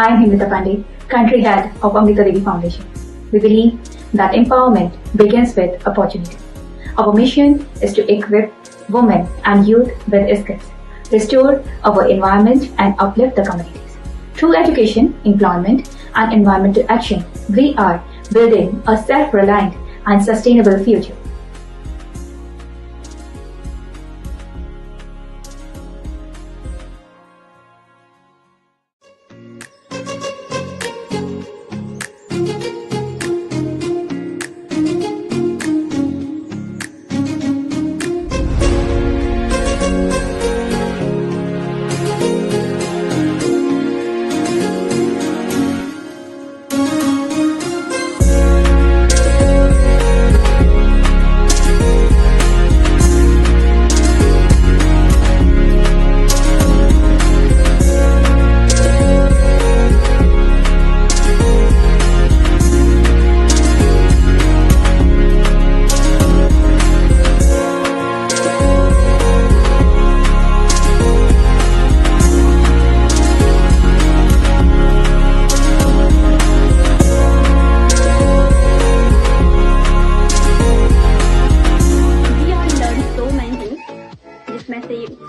I am Amrita, country head of Amrita Devi Foundation. We believe that empowerment begins with opportunity. Our mission is to equip women and youth with skills, restore our environment and uplift the communities. Through education, employment and environmental action, we are building a self-reliant and sustainable future.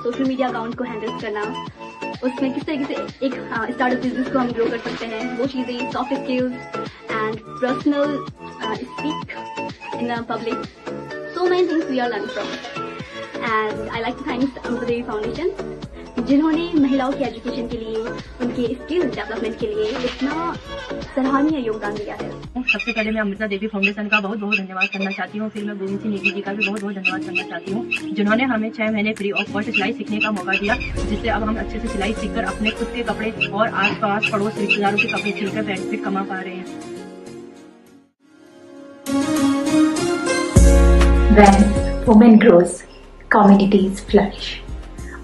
Social media account को handle करना, उसमें किस तरीके से एक startup business को हम grow कर सकते हैं, वो चीज़ें, soft skills and personal speak in public, so many things we are learning from. And I like to thank Amrita Devi foundation जिन्होंने महिलाओं की एजुकेशन के लिए, उनके स्किल डेवलपमेंट के लिए इतना सराहनीय योगदान दिया है। सबसे पहले मैं अमृता देवी फाउंडेशन का बहुत बहुत धन्यवाद करना चाहती हूँ। फिर मैं गोविंद सिंह नेगी जी का भी बहुत बहुत धन्यवाद करना चाहती हूँ, जिन्होंने हमें 6 महीने फ्री ऑफ कॉस्ट सिलाई सीखने का मौका दिया, जिससे अब हम अच्छे से सिलाई सीखकर अपने खुद के कपड़े और आस-पास पड़ोस रिश्तेदारों के कपड़े सिलकर बेनिफिट कमा पा रहे हैं। When women grows, communities flourish.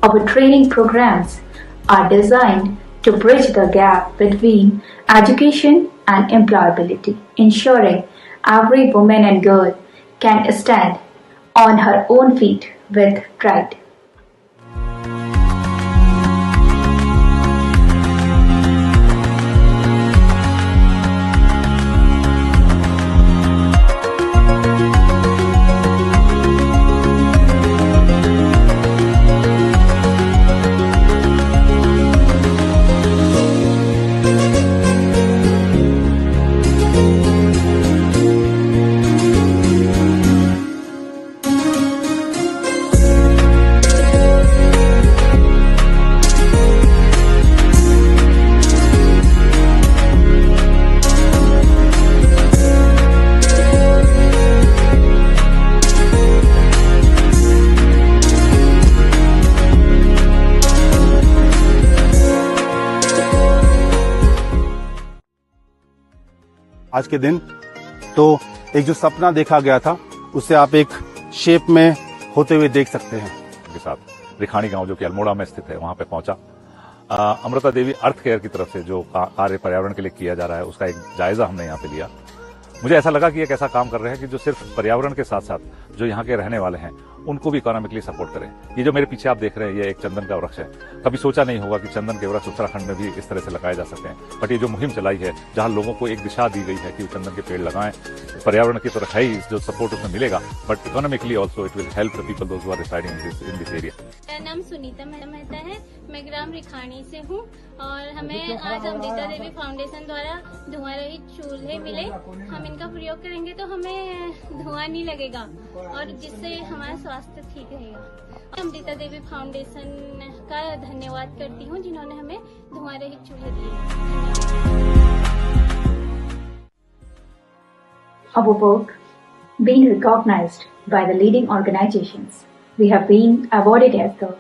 Our training programs are designed to bridge the gap between education and employability, ensuring every woman and girl can stand on her own feet with pride. आज के दिन तो एक जो सपना देखा गया था उसे आप एक शेप में होते हुए देख सकते हैं। के साथ रिखानी गांव जो कि अल्मोड़ा में स्थित है वहां पे पहुंचा। अमृता देवी अर्थ केयर की तरफ से जो कार्य पर्यावरण के लिए किया जा रहा है उसका एक जायजा हमने यहाँ पे लिया। मुझे ऐसा लगा कि एक ऐसा काम कर रहे हैं कि जो सिर्फ पर्यावरण के साथ साथ जो यहाँ के रहने वाले हैं उनको भी इकोनॉमिकली सपोर्ट करें। ये जो मेरे पीछे आप देख रहे हैं ये एक चंदन का वृक्ष है। कभी सोचा नहीं होगा कि चंदन के वृक्ष उत्तराखंड में भी इस तरह से लगाए जा सकते हैं, बट ये जो मुहिम चलाई है जहाँ लोगों को एक दिशा दी गई है कि वो चंदन के पेड़ लगाएं, पर्यावरण की तरफ है ही जो सपोर्ट उसमें मिलेगा, but economically also it will help the people those who are residing in this area. मेरा नाम सुनीता मेहता है, मैं ग्राम रिखानी से हूँ और हमें आज अमृता देवी फाउंडेशन द्वारा धुआं रहित चूल्हे मिले। हम इनका प्रयोग करेंगे तो हमें धुआं नहीं लगेगा और जिससे हमारा स्वास्थ्य ठीक रहेगा। अमृता देवी फाउंडेशन का धन्यवाद करती हूँ जिन्होंने हमें धुआं रहित चूल्हे दिए। Our work being recognized by the leading organizations. We have been awarded as the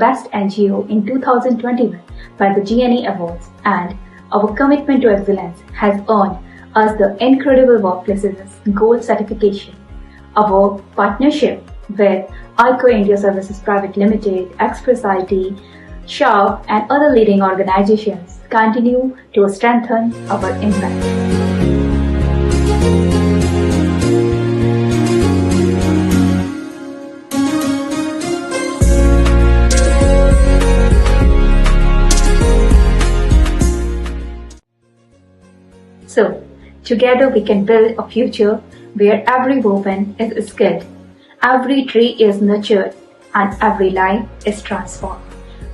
Best NGO in 2021 by the GNE Awards, and our commitment to excellence has earned us the Incredible Workplaces Gold certification. Our partnership with ICO India Services Private Limited, Express IT, Sharp and other leading organizations continue to strengthen our impact. Together we can build a future where every woman is skilled, every tree is nurtured, and every life is transformed.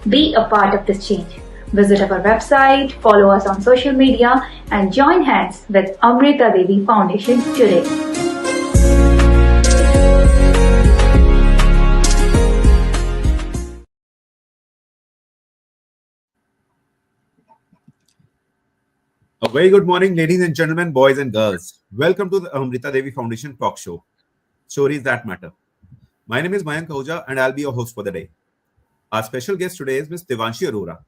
Be a part of this change. Visit our website, follow us on social media, and join hands with Amrita Devi Foundation today. A very good morning, ladies and gentlemen, boys and girls. Welcome to the Amrita Devi Foundation talk show, Stories That Matter. My name is Mayank Ahuja and I'll be your host for the day. Our special guest today is Ms. Devanshi Arora.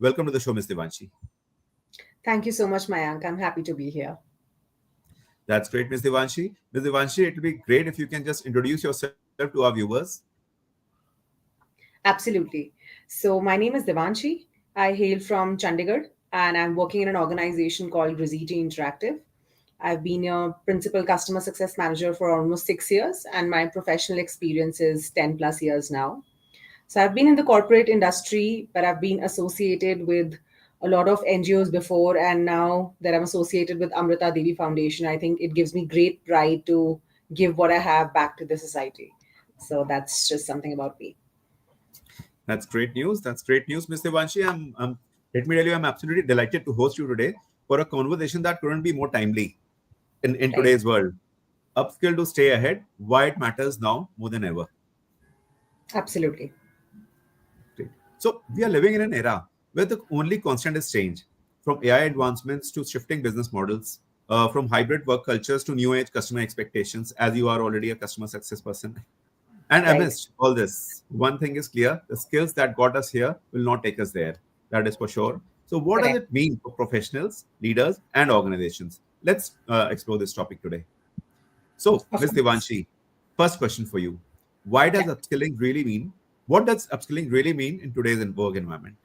Welcome to the show, Ms. Devanshi. Thank you so much, Mayank. I'm happy to be here. That's great, Ms. Devanshi. Ms. Devanshi, it will be great if you can just introduce yourself to our viewers. Absolutely. So, my name is Devanshi. I hail from Chandigarh and I'm working in an organization called Griziti Interactive. I've been a principal customer success manager for almost 6 years, and my professional experience is 10 plus years now. So, I've been in the corporate industry, but I've been associated with a lot of NGOs before, and now that I'm associated with Amrita Devi Foundation, I think it gives me great pride to give what I have back to the society. So, that's just something about me. That's great news. That's great news, Ms. Devanshi. Let me tell you, I'm absolutely delighted to host you today for a conversation that couldn't be more timely in today's world. Upskill to stay ahead, why it matters now more than ever. Absolutely. Great. So we are living in an era where the only constant is change, from AI advancements to shifting business models, from hybrid work cultures to new age customer expectations, as you are already a customer success person. And Right. amidst all this, one thing is clear, the skills that got us here will not take us there. That is for sure. So what does Correct. it mean for professionals, leaders, and organizations? Let's explore this topic today. So, Of Ms. course. Devanshi, first question for you. Why does Yeah. upskilling really mean? What does upskilling really mean in today's work environment?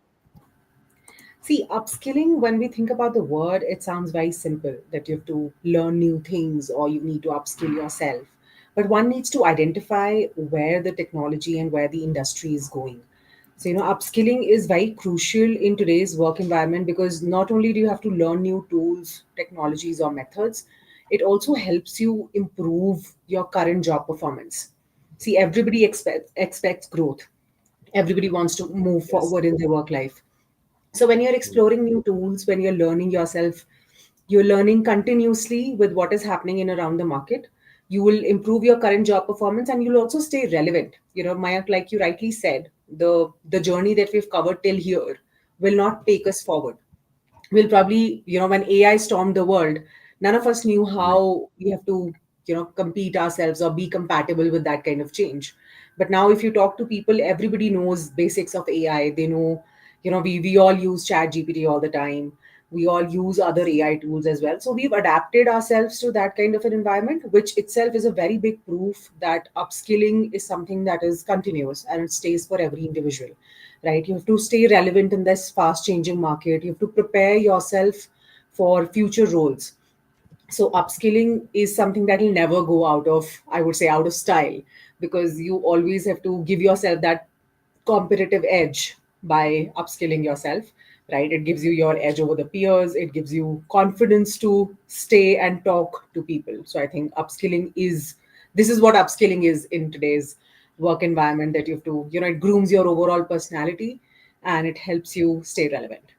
See, upskilling, when we think about the word, it sounds very simple that you have to learn new things or you need to upskill yourself. But one needs to identify where the technology and where the industry is going. So, upskilling is very crucial in today's work environment because not only do you have to learn new tools, technologies, or methods, it also helps you improve your current job performance. See, everybody expects growth. Everybody wants to move Yes. forward in their work life. So when you're exploring new tools, when you're learning yourself, you're learning continuously with what is happening in around the market. You will improve your current job performance and you'll also stay relevant. Maya, like you rightly said, the journey that we've covered till here will not take us forward. We'll probably, when AI stormed the world, none of us knew Right. how we have to, compete ourselves or be compatible with that kind of change. But now, if you talk to people, everybody knows basics of AI. They know, we all use Chat GPT all the time. We all use other AI tools as well. So we've adapted ourselves to that kind of an environment, which itself is a very big proof that upskilling is something that is continuous and it stays for every individual, right? You have to stay relevant in this fast changing market. You have to prepare yourself for future roles. So upskilling is something that will never go out of, I would say, out of style, because you always have to give yourself that competitive edge by upskilling yourself, right? It gives you your edge over the peers. It gives you confidence to stay and talk to people. So I think upskilling is, this is what upskilling is in today's work environment, that you have to, it grooms your overall personality and it helps you stay relevant.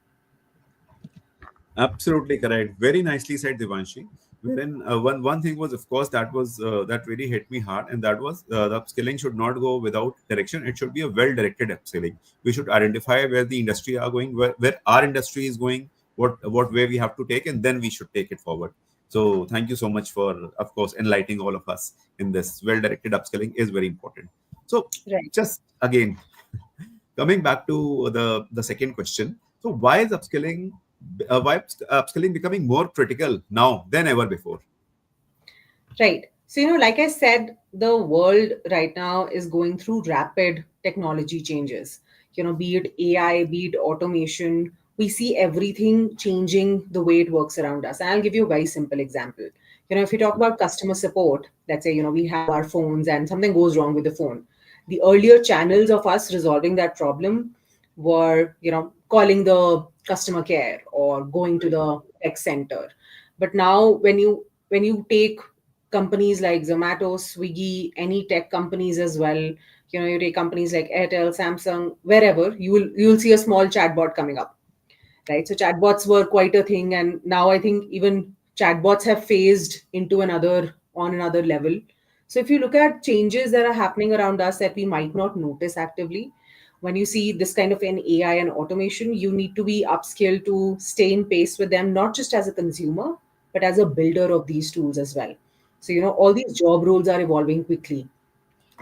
Absolutely correct. Very nicely said, Devanshi. Wherein one thing was, of course, that really hit me hard, and that was the upskilling should not go without direction. It should be a well-directed upskilling. We should identify where the industry are going, where our industry is going, what way we have to take, and then we should take it forward. So, thank you so much for, of course, enlightening all of us in this. Well-directed upskilling is very important. So, Right. just again, coming back to the second question. So why upskilling becoming more critical now than ever before? Right. So, like I said, the world right now is going through rapid technology changes. Be it AI, be it automation, we see everything changing the way it works around us. And I'll give you a very simple example. If you talk about customer support, let's say, we have our phones and something goes wrong with the phone. The earlier channels of us resolving that problem were, calling the customer care or going to the tech center. But now when you take companies like Zomato, Swiggy, any tech companies as well, you take companies like Airtel, Samsung, wherever, you will see a small chatbot coming up, right? So chatbots were quite a thing, and now I think even chatbots have phased into another level. So if you look at changes that are happening around us that we might not notice actively, when you see this kind of an AI and automation, you need to be upskilled to stay in pace with them, not just as a consumer, but as a builder of these tools as well. So all these job roles are evolving quickly.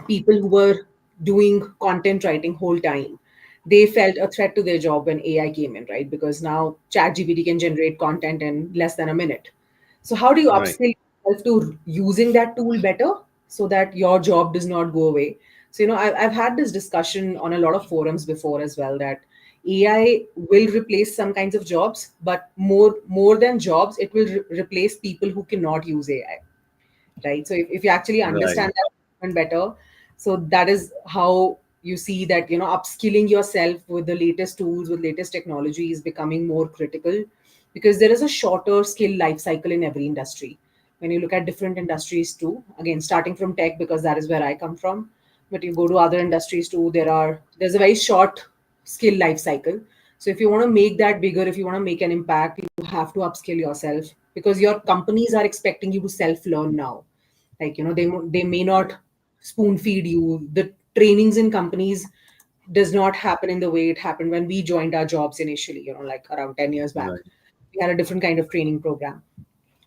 People who were doing content writing whole time, they felt a threat to their job when AI came in, right? Because now ChatGPT can generate content in less than a minute. So how do you Right. upskill yourself to using that tool better so that your job does not go away? So I've had this discussion on a lot of forums before as well, that AI will replace some kinds of jobs, but more than jobs, it will replace people who cannot use AI, right? So if you actually Right. understand that and better, so that is how you see that upskilling yourself with the latest tools, with latest technology is becoming more critical, because there is a shorter skill life cycle in every industry. When you look at different industries too, again starting from tech, because that is where I come from, but you go to other industries too, there's a very short skill life cycle. So if you want to make that bigger, if you want to make an impact, you have to upskill yourself, because your companies are expecting you to self learn now. Like they may not spoon feed you. The trainings in companies does not happen in the way it happened when we joined our jobs initially, like around 10 years back. Right. We had a different kind of training program,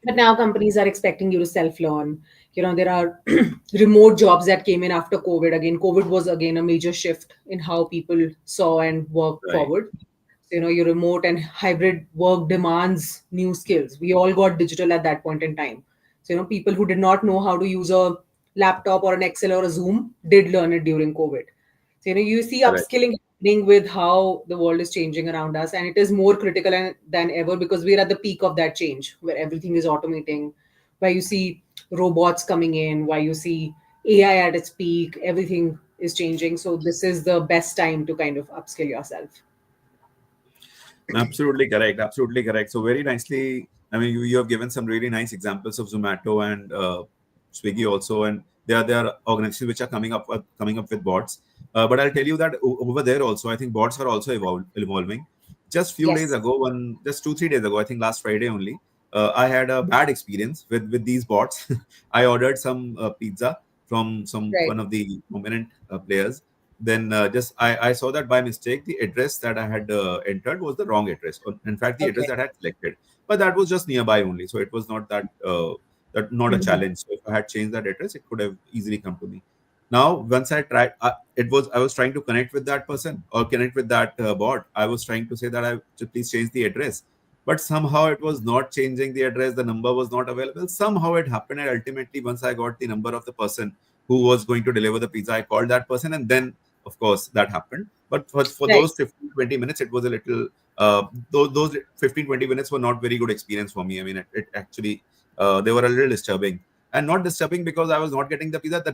but now companies are expecting you to self learn. There are remote jobs that came in after COVID. Again, COVID was again a major shift in how people saw and work Right. forward. So, your remote and hybrid work demands new skills. We all got digital at that point in time. So, people who did not know how to use a laptop or an Excel or a Zoom did learn it during COVID. So, you see Correct. upskilling happening with how the world is changing around us, and it is more critical than ever, because we're at the peak of that change where everything is automating, where you see robots coming in, where you see AI at its peak, everything is changing. So, this is the best time to kind of upskill yourself. Absolutely correct. Absolutely correct. So very nicely, I mean, you have given some really nice examples of Zomato and Swiggy also, and there are organizations which are coming up with bots. But I'll tell you that over there also, I think bots are also evolving. Just few days Yes. ago, just 2 3 days ago, I think last Friday only, I had a bad experience with these bots. I ordered some pizza from some Right. one of the prominent players. Then just I saw that by mistake the address that I had entered was the wrong address. Or in fact, the address Okay. that I had selected, but that was just nearby only, so it was not that not a Mhm. challenge. So if I had changed that address, it could have easily come to me. Now, once I tried, I was trying to connect with that person or connect with that bot. I was trying to say that I to please change the address, but somehow it was not changing the address. The number was not available. Somehow it happened, and ultimately, once I got the number of the person who was going to deliver the pizza, I called that person, and then of course that happened. But for Right. those 15 20 minutes, it was a little those 15 20 minutes were not very good experience for me. I mean, it actually they were a little disturbing, and not disturbing because I was not getting the pizza. The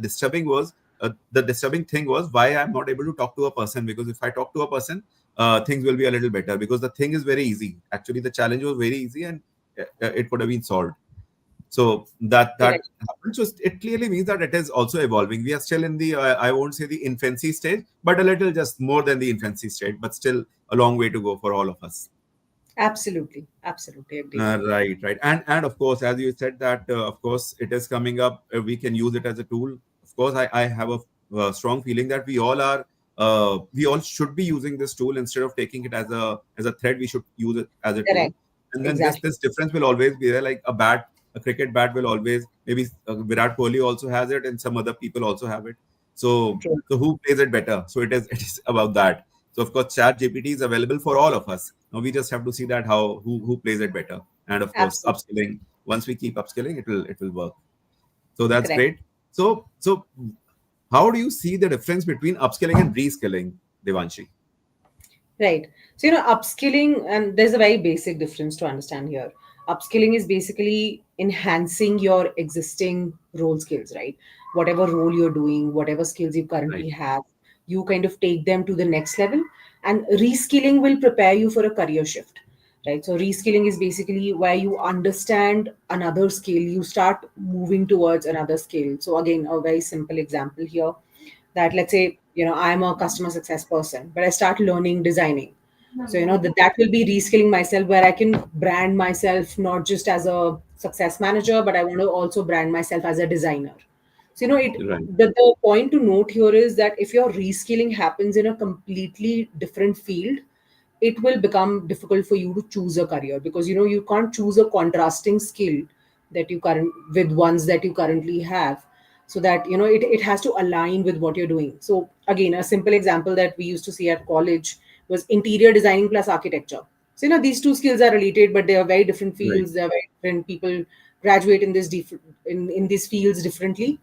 disturbing thing was why I'm not able to talk to a person, because if I talk to a person, things will be a little better, because the thing is very easy. Actually, the challenge was very easy, and it could have been solved. So that Correct. happens. So it clearly means that it is also evolving. We are still in the I won't say the infancy stage, but a little just more than the infancy stage, but still a long way to go for all of us. Absolutely. Absolutely agree. Right, right, and of course, as you said that of course it is coming up. We can use it as a tool. Of course, I have a strong feeling that we all should be using this tool instead of taking it as a threat. We should use it as a tool, Correct. and then this Exactly. this difference will always be there. Like a cricket bat will always maybe Virat Kohli also has it, and some other people also have it. So True. so who plays it better? So it is about that. So of course, Chat GPT is available for all of us. Now we just have to see that how who plays it better, and of course, Absolutely. upskilling. Once we keep upskilling, it will work. So that's Correct. great. So how do you see the difference between upskilling and reskilling, Devanshi? Right. So, upskilling, and there's a very basic difference to understand here. Upskilling is basically enhancing your existing role skills, right? Whatever role you're doing, whatever skills you Right, currently have, you kind of take them to the next level. And reskilling will prepare you for a career shift. right? So reskilling is basically where you understand another skill, you start moving towards another skill. So again, a very simple example here, that let's say, I'm a customer success person, but I start learning designing. So that will be reskilling myself, where I can brand myself not just as a success manager, but I want to also brand myself as a designer. So Right. the point to note here is that if your reskilling happens in a completely different field, it will become difficult for you to choose a career, because you can't choose a contrasting skill that you current with ones that you currently have, so that it has to align with what you're doing. So again, a simple example that we used to see at college was interior designing plus architecture. So these two skills are related, but they are very different Right. fields. They are very different. People graduate in in these fields differently.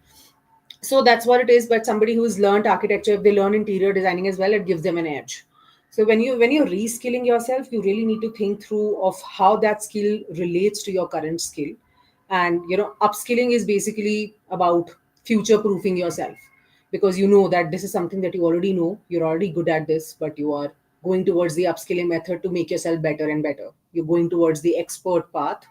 So that's what it is. But somebody who's learned architecture, if they learn interior designing as well, it gives them an edge. So when you're reskilling yourself, you really need to think through of how that skill relates to your current skill. And upskilling is basically about future proofing yourself, because you know that this is something that you already know, you're already good at this, but you are going towards the upskilling method to make yourself better and better. You're going towards the expert path.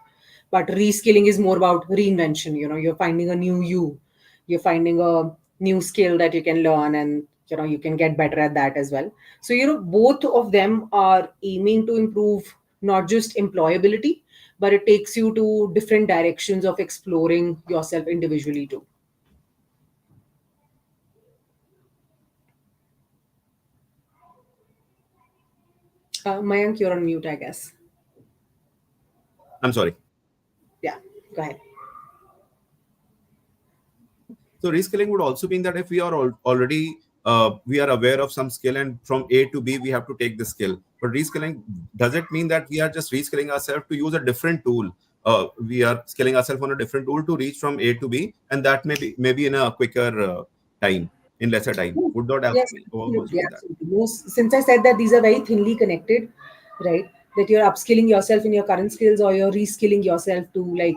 But reskilling is more about reinvention. You're finding a new you, you're finding a new skill that you can learn, and you can get better at that as well. So both of them are aiming to improve not just employability, but it takes you to different directions of exploring yourself individually too. Mayank, you're on mute, I guess. I'm sorry. Yeah, go ahead. So reskilling would also mean that if we are already we are aware of some skill, and from A to B we have to take the skill. But reskilling, does it mean that we are just reskilling ourselves to use a different tool? We are skilling ourselves on a different tool to reach from A to B, and that maybe in a quicker time, in lesser time. Would not Yes, also absolutely, be that? absolutely. Since I said that these are very thinly connected, right? That you're upskilling yourself in your current skills, or you're reskilling yourself to, like,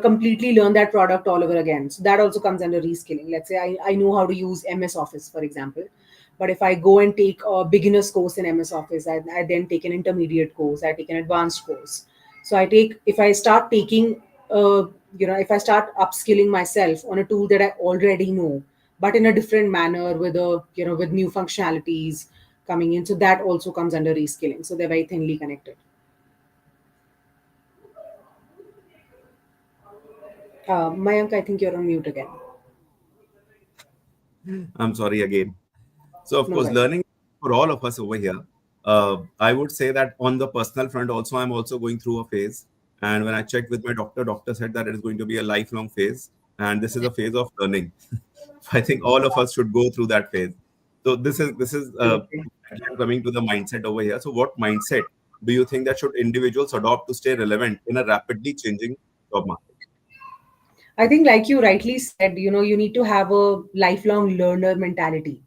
completely learn that product all over again. So that also comes under reskilling. Let's say I know how to use MS Office, for example. But if I go and take a beginner's course in MS Office, I then take an intermediate course, I take an advanced course. So if I start taking, if I start upskilling myself on a tool that I already know, but in a different manner, with with new functionalities coming in, so that also comes under reskilling. So they're very thinly connected. Mayank, I think you're on mute again. I'm sorry again. So, of No course, worries. learning for all of us over here. I would say that on the personal front, also, I'm also going through a phase. And when I checked with my doctor, doctor said that it is going to be a lifelong phase, and this is a phase of learning. I think all of us should go through that phase. So this is Absolutely. again coming to the mindset over here. So, what mindset do you think that should individuals adopt to stay relevant in a rapidly changing job market? I think, like you rightly said, you need to have a lifelong learner mentality.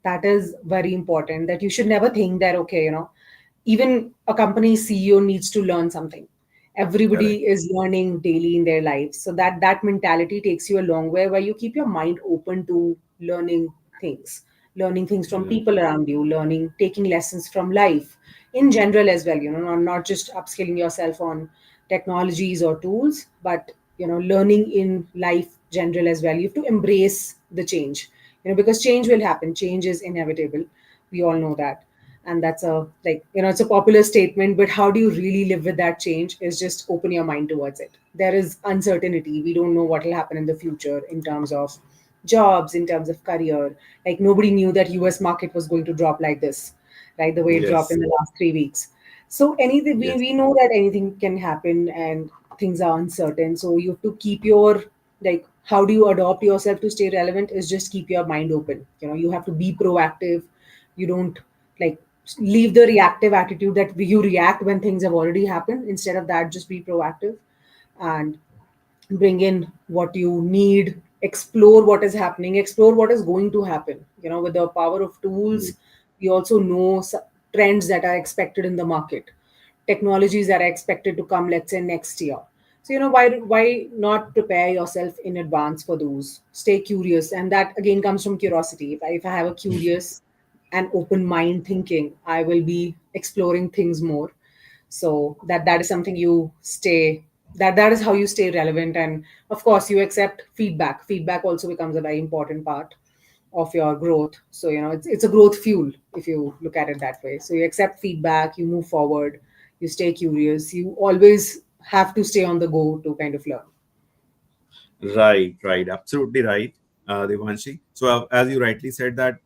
That is very important. That you should never think that, okay, even a company CEO needs to learn something. Correct. Everybody is learning daily in their lives. So that mentality takes you a long way, where you keep your mind open to things, learning things from Right. people around you, taking lessons from life in general as well, not just upskilling yourself on technologies or tools, but learning in life general as well. You have to embrace the change, because change will happen. Change is inevitable. We all know that. And that's a, like, it's a popular statement, but how do you really live with that change is just open your mind towards it. There is uncertainty. We don't know what will happen in the future in terms of jobs, in terms of career. Like, nobody knew that US market was going to drop like this, right? The way it dropped Yes. in the last 3 weeks. So anything, Yes. we know that anything can happen, and things are uncertain. So you have to keep your, like, how do you adopt yourself to stay relevant is just keep your mind open. You have to be proactive. You don't, like, leave the reactive attitude that you react when things have already happened. Instead of that, just be proactive and bring in what you need, explore what is happening, explore what is going to happen. With the power of tools, we also know trends that are expected in the market, technologies that are expected to come, let's say, next year. So why not prepare yourself in advance for those? Stay curious, and that again comes from curiosity. If I have a curious and open mind thinking, I will be exploring things more. So that is something you stay, that is how you stay relevant. And of course you accept feedback also becomes a very important part of your growth. So it's a growth fuel if you look at it that way. So you accept feedback, you move forward, you stay curious, you always have to stay on the go to kind of learn. Right, absolutely right, Devanshi. So as you rightly said that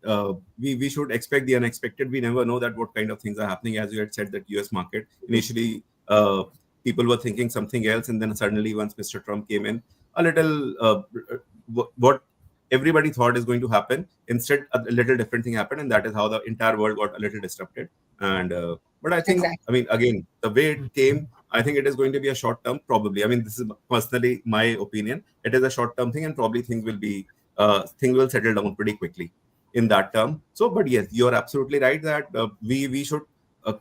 we should expect the unexpected. We never know that what kind of things are happening. As you had said, that U.S. market initially, people were thinking something else, and then suddenly once Mr. Trump came in, a little what everybody thought is going to happen, instead a little different thing happened, and that is how the entire world got a little disrupted. And but I think, Exactly. I mean, again, the way it came, I think it is going to be a short term, probably. I mean, this is personally my opinion. It is a short term thing, and probably things will settle down pretty quickly in that term. So, but yes, you are absolutely right that we should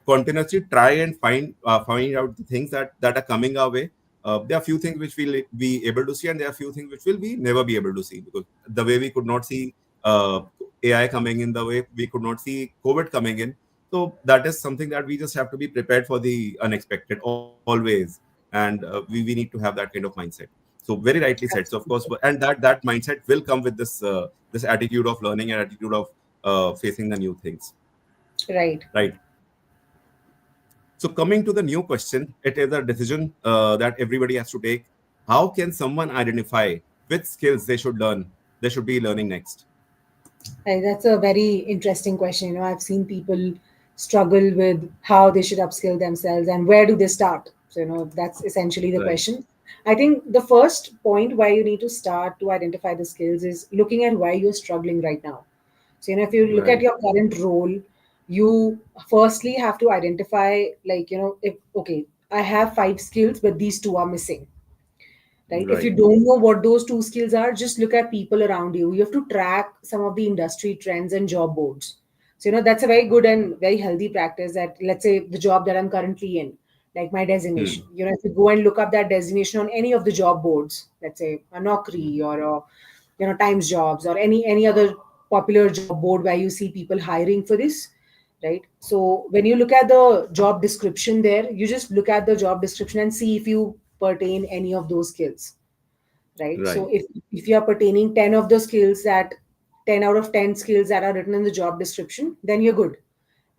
continuously try and find out the things that are coming our way. There are few things which we'll be able to see, and there are few things which will be never be able to see, because the way we could not see AI coming in, the way we could not see COVID coming in. So that is something that we just have to be prepared for the unexpected always, and we need to have that kind of mindset. So very rightly said. So of course, and that mindset will come with this attitude of learning and attitude of facing the new things. Right. Right. So coming to the new question, it is a decision that everybody has to take. How can someone identify which skills they should be learning next? That's a very interesting question. I've seen people struggle with how they should upskill themselves and where do they start. So, that's essentially the Right. question. I think the first point why you need to start to identify the skills is looking at why you're struggling right now. So, if you look at Right. your current role, you firstly have to identify, like, if, okay, I have 5 skills, but these two are missing, right? If you Right. don't know what those 2 skills are, just look at people around you. You have to track some of the industry trends and job boards. So that's a very good and very healthy practice. That, let's say, the job that I'm currently in, like my designation, Hmm. if you go and look up that designation on any of the job boards, let's say a Naukri or a, Times Jobs or any other popular job board where you see people hiring for this, right? So when you look at the job description there, you just look at the job description and see if you pertain any of those skills, right? So Right. if you are pertaining 10 of the skills, that 10 out of 10 skills that are written in the job description, then you're good,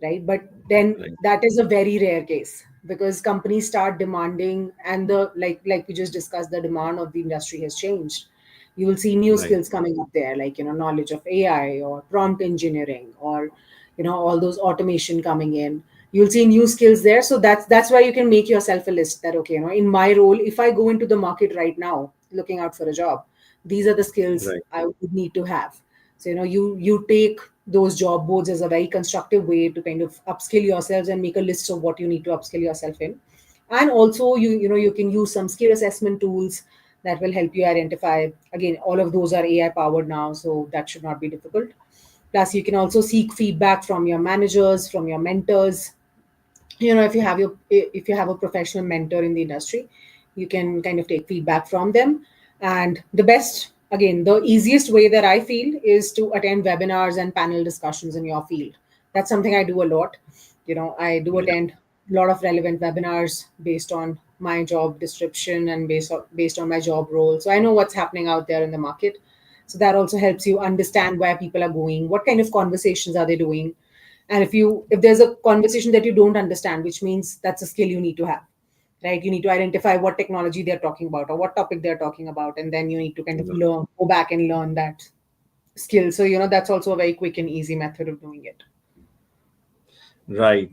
right? But then Right. that is a very rare case, because companies start demanding, and the like we just discussed, the demand of the industry has changed. You will see new Right. skills coming up there, like knowledge of AI or prompt engineering, or all those automation coming in. You'll see new skills there. So that's why you can make yourself a list that, okay, in my role, if I go into the market right now looking out for a job, these are the skills Right. I would need to have. So you take those job boards as a very constructive way to kind of upskill yourselves and make a list of what you need to upskill yourself in. And also you can use some skill assessment tools that will help you identify. Again, all of those are AI powered now, so that should not be difficult. Plus, you can also seek feedback from your managers, from your mentors. If you have a professional mentor in the industry, you can kind of take feedback from them. And the easiest way that I feel is to attend webinars and panel discussions in your field. That's something I do a lot. I do Yeah. attend a lot of relevant webinars based on my job description and based on my job role, so I know what's happening out there in the market. So that also helps you understand where people are going, what kind of conversations are they doing. And if there's a conversation that you don't understand, which means that's a skill you need to have, right? You need to identify what technology they're talking about or what topic they're talking about, and then you need to kind of go back and learn that skill. So that's also a very quick and easy method of doing it. Right.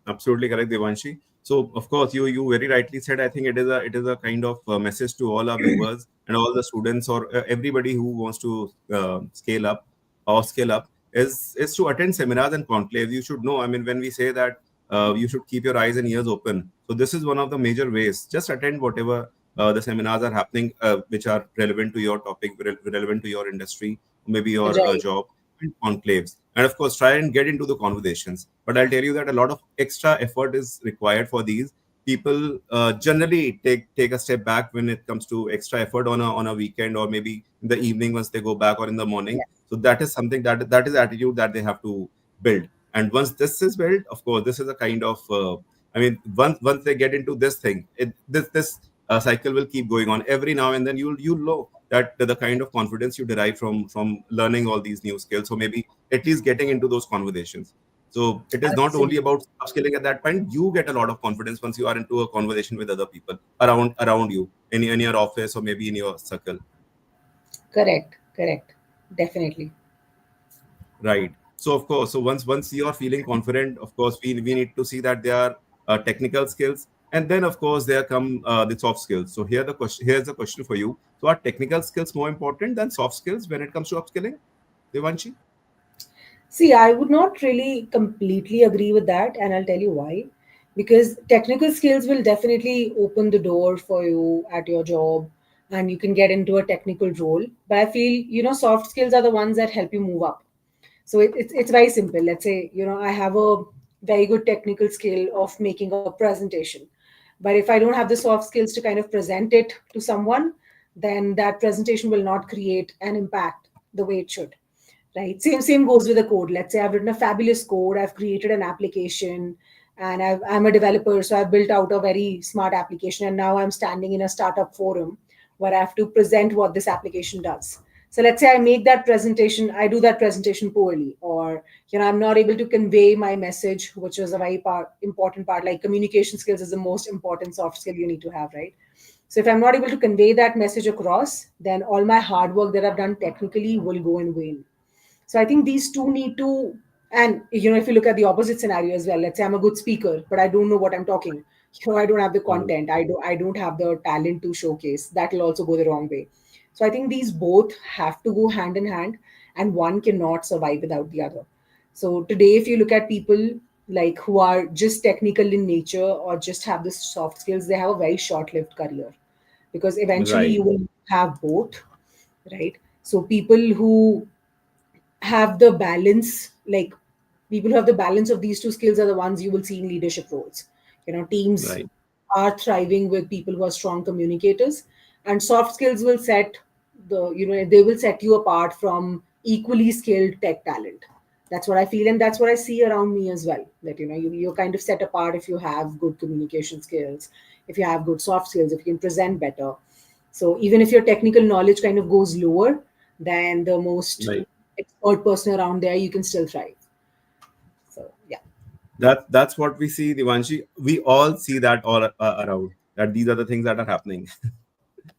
Absolutely correct, Devanshi. So, of course, you very rightly said. I think it is a kind of message to all our viewers and all the students, or everybody who wants to scale up or scale up, is to attend seminars and conclaves. You should know. I mean, when we say that you should keep your eyes and ears open, so this is one of the major ways. Just attend whatever the seminars are happening, which are relevant to your topic, relevant to your industry, maybe your Right. job, and conclaves, and of course try and get into the conversations. But I'll tell you that a lot of extra effort is required for these. People generally take a step back when it comes to extra effort on a weekend, or maybe in the evening once they go back, or in the morning. Yes. So that is something that is attitude that they have to build. And once this is built, of course, this is a kind of I mean, once they get into this thing, this cycle will keep going on. Every now and then you'll know that the kind of confidence you derive from learning all these new skills, or maybe at least getting into those conversations. So it is not only Absolutely. about upskilling at that point. You get a lot of confidence once you are into a conversation with other people around you in your office or maybe in your circle. Correct. Correct. Definitely. Right. So of course, so once you are feeling confident, of course, we need to see that there are technical skills, and then of course there come the soft skills. So here's the question for you. So are technical skills more important than soft skills when it comes to upskilling, Devanshi? See, I would not really completely agree with that, and I'll tell you why. Because technical skills will definitely open the door for you at your job, and you can get into a technical role. But I feel, soft skills are the ones that help you move up. So it's very simple. Let's say, I have a very good technical skill of making a presentation. But if I don't have the soft skills to kind of present it to someone, then that presentation will not create an impact the way it should. Right. Same goes with the code. Let's say I've written a fabulous code, I've created an application, and I'm a developer, so I've built out a very smart application, and now I'm standing in a startup forum where I have to present what this application does. So let's say I make that presentation, I do that presentation poorly, or I'm not able to convey my message, which is a very important part. Like communication skills is the most important soft skill you need to have, right? So if I'm not able to convey that message across, then all my hard work that I've done technically will go in vain. So I think these two need to, and if you look at the opposite scenario as well, let's say I'm a good speaker, but I don't know what I'm talking. I don't have the Mhm. content. I don't have the talent to showcase. That will also go the wrong way. So I think these both have to go hand in hand, and one cannot survive without the other. So today, if you look at people like who are just technical in nature or just have the soft skills, they have a very short-lived career because eventually Right. you will have both, right? So people who have the balance, like people who have the balance of these two skills are the ones you will see in leadership roles. Teams Right. are thriving with people who are strong communicators, and soft skills will set they will set you apart from equally skilled tech talent. That's what I feel, and that's what I see around me as well, that you're kind of set apart if you have good communication skills, if you have good soft skills, if you can present better. So even if your technical knowledge kind of goes lower than the most Right. expert person around there, you can still thrive. So yeah. That's what we see, Devanshi. We all see that all around. That these are the things that are happening.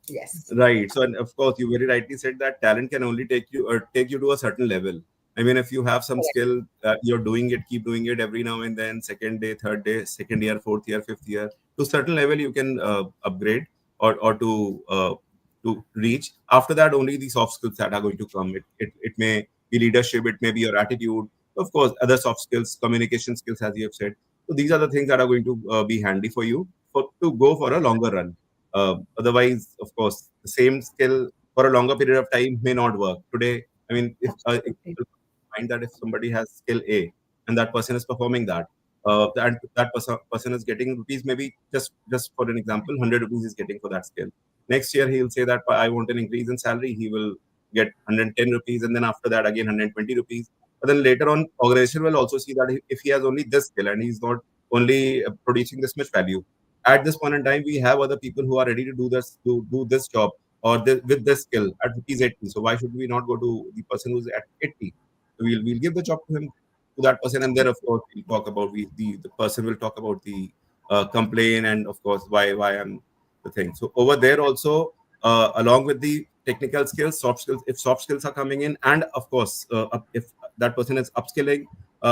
Yes. Right. So, and of course, you very rightly said that talent can only take you to a certain level. I mean, if you have some Correct. skill, you're doing it, keep doing it every now and then, second day, third day, second year, fourth year, fifth year, to certain level you can upgrade or to reach. After that, only the soft skills that are going to come. It may be leadership, it may be your attitude, of course, other soft skills, communication skills, as you have said. So these are the things that are going to be handy for you to go for a longer run. Otherwise, of course, the same skill for a longer period of time may not work. Today, I mean, if Absolutely. people find that if somebody has skill A and that person is performing that, and that person is getting rupees, maybe just for an example, 100 rupees is getting for that skill. Next year, he'll say that I want an increase in salary. He will get 110 rupees, and then after that, again 120 rupees. But then later on, organization will also see that if he has only this skill and he's not only producing this much value, at this point in time, we have other people who are ready to do this job or with this skill at rupees 80. So why should we not go to the person who's at 80? So we'll give the job to him, to that person, and then of course we'll talk about the person will talk about the complaint, and of course why I'm the thing. So over there also, along with the technical skills, soft skills, if soft skills are coming in, and of course if that person is upskilling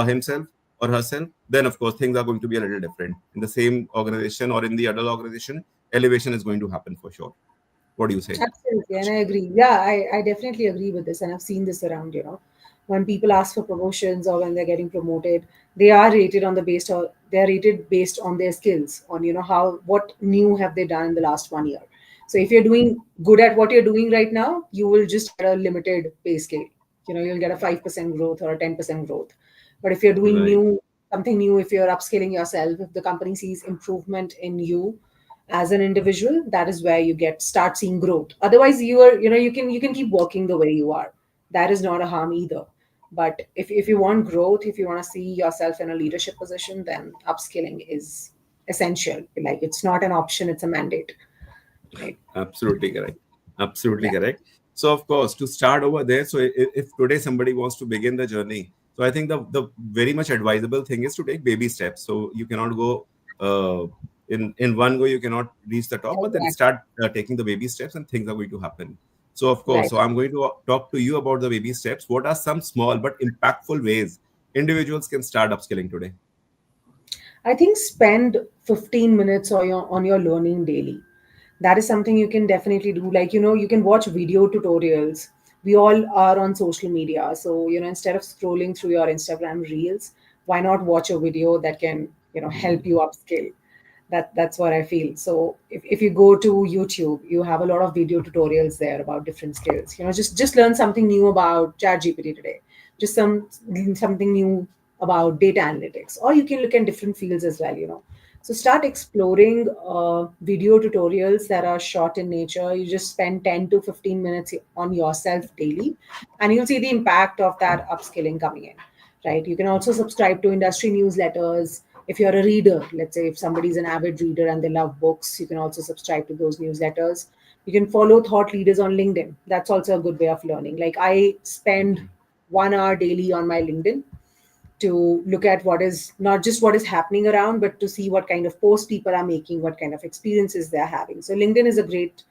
himself or herself, then of course things are going to be a little different in the same organization or in the other organization. Elevation is going to happen for sure. What do you say? Absolutely. And I agree. Yeah, I definitely agree with this. And I've seen this around, when people ask for promotions or when they're getting promoted, they are rated on the based or they're rated based on their skills, on, what new have they done in the last 1 year. So if you're doing good at what you're doing right now, you will just get a limited pay scale. You'll get a 5% growth or a 10% growth. But if you're doing Right. something new, if you're upskilling yourself, if the company sees improvement in you as an individual, that is where you start seeing growth. Otherwise, you can keep working the way you are. That is not a harm either. But if you want growth, if you want to see yourself in a leadership position, then upskilling is essential. Like it's not an option, it's a mandate. Right. Absolutely correct. Absolutely Yeah. correct. So, of course, to start over there, so if today somebody wants to begin the journey, so I think the very much advisable thing is to take baby steps. So you cannot go in one go, you cannot reach the top, but then Exactly. start taking the baby steps, and things are going to happen. So, of course, Right. so I'm going to talk to you about the baby steps. What are some small but impactful ways individuals can start upskilling today? I think spend 15 minutes on your learning daily. That is something you can definitely do. Like, you can watch video tutorials. We all are on social media. So, instead of scrolling through your Instagram reels, why not watch a video that can, help you upskill? That's what I feel. So if you go to YouTube, you have a lot of video tutorials there about different skills. Just learn something new about ChatGPT today. Just something new about data analytics, or you can look at different fields as well. So start exploring video tutorials that are short in nature. You just spend 10 to 15 minutes on yourself daily, and you'll see the impact of that upskilling coming in, right? You can also subscribe to industry newsletters. If you're a reader, let's say if somebody's an avid reader and they love books, you can also subscribe to those newsletters. You can follow thought leaders on LinkedIn. That's also a good way of learning. Like I spend 1 hour daily on my LinkedIn to look at what is not just what is happening around, but to see what kind of posts people are making, what kind of experiences they're having. So LinkedIn is a great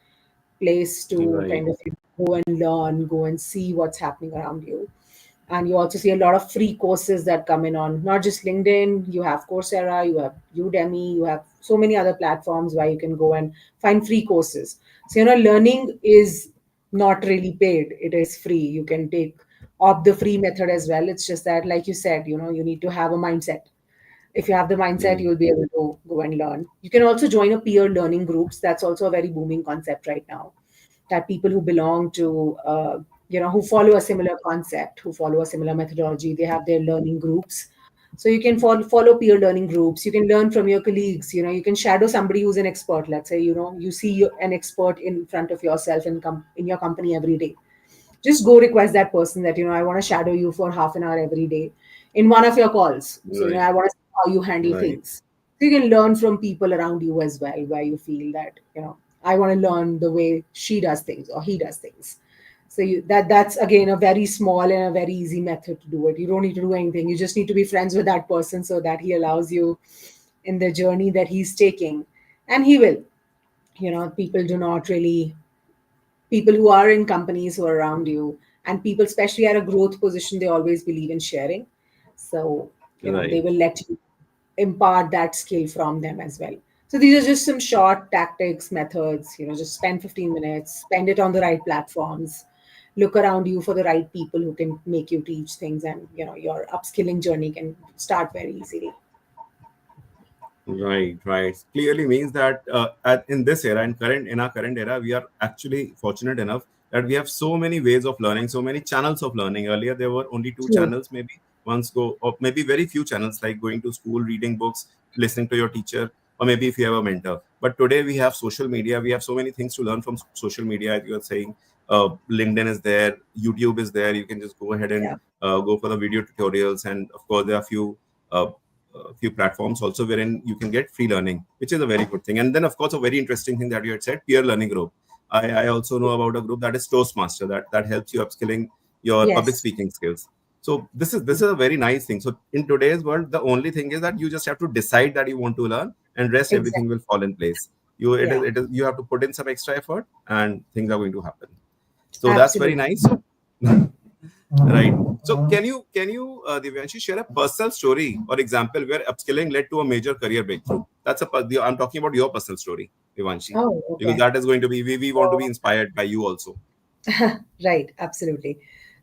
place to Right. kind of go and learn, go and see what's happening around you. And you also see a lot of free courses that come in on not just LinkedIn. You have Coursera, you have Udemy, you have so many other platforms where you can go and find free courses. So, learning is not really paid, it is free. You can take opt the free method as well. It's just that, like you said, you need to have a mindset. If you have the mindset, Mm. you'll be able to go and learn. You can also join a peer learning groups. That's also a very booming concept right now, that people who belong to who follow a similar concept, who follow a similar methodology, they have their learning groups. So you can follow peer learning groups. You can learn from your colleagues. You can shadow somebody who's an expert. Let's say you see an expert in front of yourself in your company every day. Just go request that person that I want to shadow you for half an hour every day in one of your calls. So Right. I want to see how you handle Right. things. So you can learn from people around you as well, where you feel that I want to learn the way she does things or he does things. So that's again a very small and a very easy method to do it. You don't need to do anything. You just need to be friends with that person so that he allows you in the journey that he's taking, and he will. People do not really people who are in companies who are around you, and people especially at a growth position, they always believe in sharing. So they Right. will let you impart that skill from them as well. So these are just some short tactics, methods. Just spend 15 minutes, spend it on the right platforms, look around you for the right people who can make you teach things, and your upskilling journey can start very easily. Right, right. Clearly means that in this era, in our current era, we are actually fortunate enough that we have so many ways of learning, so many channels of learning. Earlier, there were only two True. channels, maybe once go, or maybe very few channels like going to school, reading books, listening to your teacher, or maybe if you have a mentor. But today we have social media. We have so many things to learn from social media. As you are saying, LinkedIn is there, YouTube is there. You can just go ahead and Yeah. go for the video tutorials, and of course there are uh, few platforms also wherein you can get free learning, which is a very good thing. And then, of course, a very interesting thing that you had said, peer learning group. I also know about a group that is Toastmaster that helps you upskilling your public Yes. speaking skills. So this is a very nice thing. So in today's world, the only thing is that you just have to decide that you want to learn, and rest everything Exactly. will fall in place. It is Yeah. you have to put in some extra effort, and things are going to happen. So that's very Absolutely. nice. Right. So can you Divyanshi share a personal story or example where upskilling led to a major career breakthrough? I'm talking about your personal story, Divyanshi, Oh, because okay. that is going to be we want to be So inspired by you also. right, absolutely.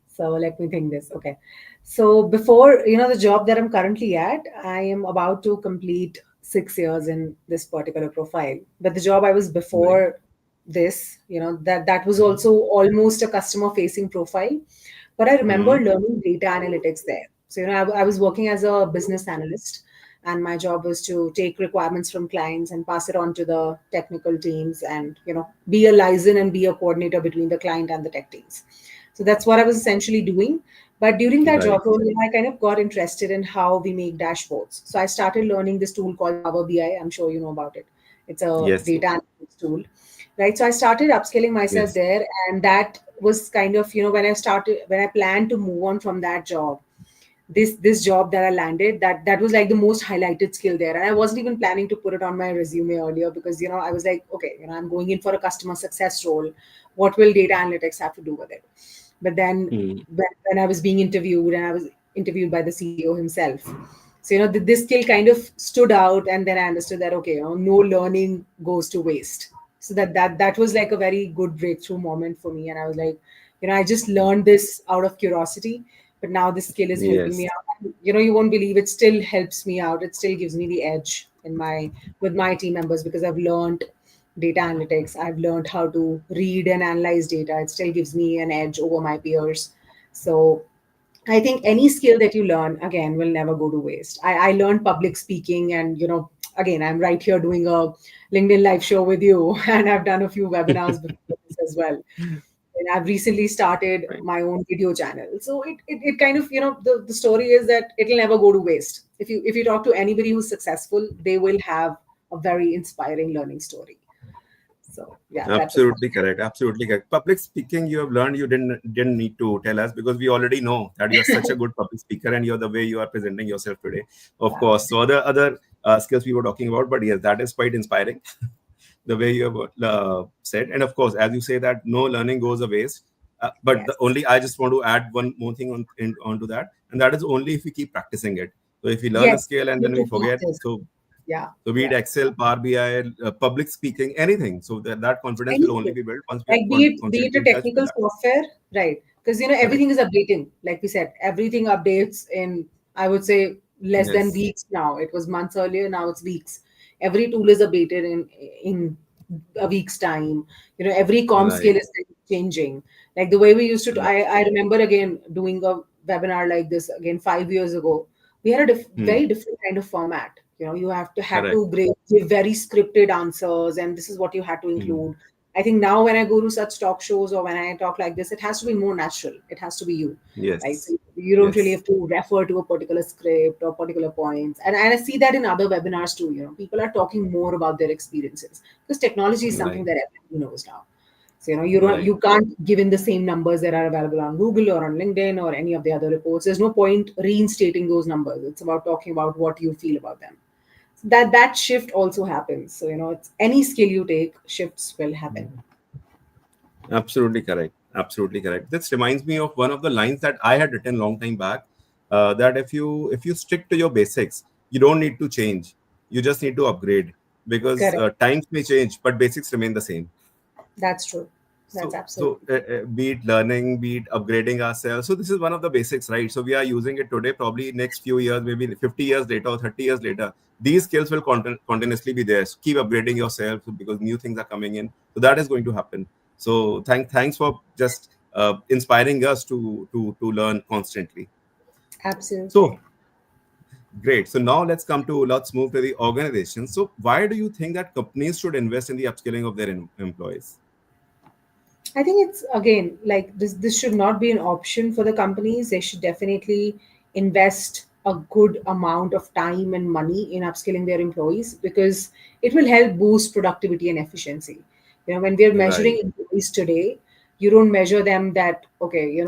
So let me think this. Okay. So before, the job that I'm currently at, I am about to complete 6 years in this particular profile. But the job I was Right. before this, that was also almost a customer facing profile. But I remember Hmm. learning data analytics there. So, I was working as a business analyst, and my job was to take requirements from clients and pass it on to the technical teams, and be a liaison and be a coordinator between the client and the tech teams. So that's what I was essentially doing. But during that Right. job role, I kind of got interested in how we make dashboards. So I started learning this tool called Power BI. I'm sure you know about it. It's a Yes. data analytics tool, right? So I started upskilling myself Yes. there, and that was kind of, when I planned to move on from that job, this job that I landed, that was like the most highlighted skill there. And I wasn't even planning to put it on my resume earlier because I was like, okay, I'm going in for a customer success role. What will data analytics have to do with it? But then Hmm. when I was being interviewed, and I was interviewed by the CEO himself, so this skill kind of stood out, and then I understood that, okay, no learning goes to waste. So that was like a very good breakthrough moment for me, and I was like, I just learned this out of curiosity, but now this skill is helping Yes. me out. And, you won't believe, it still helps me out. It still gives me the edge in my with my team members because I've learned data analytics. I've learned how to read and analyze data. It still gives me an edge over my peers. So I think any skill that you learn, again, will never go to waste. I learned public speaking, and again, I'm right here doing a LinkedIn live show with you, and I've done a few webinars before this as well. And I've recently started Right. my own video channel. So it kind of, the story is that it'll never go to waste. If you talk to anybody who's successful, they will have a very inspiring learning story. So yeah, that was Absolutely correct. Absolutely correct. Public speaking, you have learned. You didn't need to tell us because we already know that you are such a good public speaker, and you're the way you are presenting yourself today. Of yeah. course. So other skills we were talking about, but yes, that is quite inspiring. The way you have said, and of course, as you say that no learning goes a waste. But the Yes. only I just want to add one more thing onto that, and that is only if we keep practicing it. So if we learn a Yes. skill and You then we to forget, practice. so Yeah. so be it Yeah. Excel, Power BI, public speaking, anything. So that confidence will only Anything. be built once we are Like be it constantly a in touch with technical that. software, right? Because Correct. everything is updating. Like we said, everything updates in, I would say, less than Yes. weeks now. It was months earlier, now it's weeks. Every tool is updated in a week's time. Every com scale Right. is changing. Like the way we used to, Right. I remember again doing a webinar like this again 5 years ago. We had a Hmm. very different kind of format. You have to had Correct. to give very scripted answers, and this is what you had to Hmm. include. I think now when I go to such talk shows or when I talk like this, it has to be more natural. It has to be you, right? Yes. So you don't really Yes. have to refer to a particular script or particular points. And I see that in other webinars too. People are talking more about their experiences because technology is something Right. that everybody knows now. So Right. you can't give in the same numbers that are available on Google or on LinkedIn or any of the other reports. There's no point reinstating those numbers. It's about talking about what you feel about them. That shift also happens. So it's any skill you take, shifts will happen. Absolutely correct. Absolutely correct. This reminds me of one of the lines that I had written long time back. That if you stick to your basics, you don't need to change. You just need to upgrade because Correct. times may change, but basics remain the same. That's true. That's So absolutely be it learning, be it upgrading ourselves. So this is one of the basics, right? So we are using it today. Probably next few years, maybe 50 years later or 30 years later, these skills will continuously be there. So keep upgrading yourself because new things are coming in. So that is going to happen. So thanks for just inspiring us to learn constantly. absolutely. So great. So now let's move to the organization. So why do you think that companies should invest in the upskilling of their employees? I think it's again like this should not be an option for the companies. They should definitely invest a good amount of time and money in upskilling their employees because it will help boost productivity and efficiency. When we are measuring Right. employees today, you don't measure them that, okay,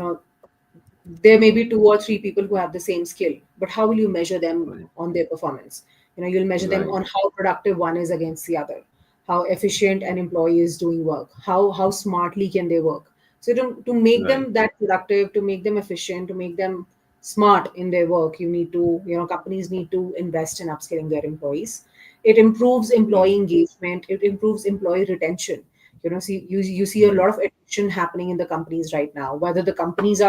there may be two or three people who have the same skill, but how will you measure them Right. on their performance? You'll measure them Right. on how productive one is against the other, how efficient an employee is doing work, how smartly can they work. So to make Right. them that productive, to make them efficient, to make them smart in their work, companies need to invest in upskilling their employees. It improves employee engagement, it improves employee retention. You see a Right. lot of attrition happening in the companies right now, whether the companies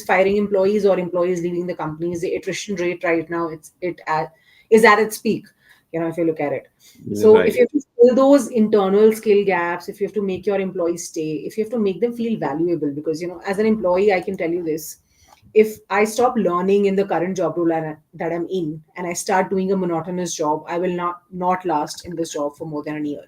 firing employees or employees leaving the companies. The attrition rate right now is at its peak, if you look at it. So if Right. you have to fill those internal skill gaps, if you have to make your employees stay, if you have to make them feel valuable, because as an employee, I can tell you this: if I stop learning in the current job role that I'm in, and I start doing a monotonous job, I will not last in this job for more than a year,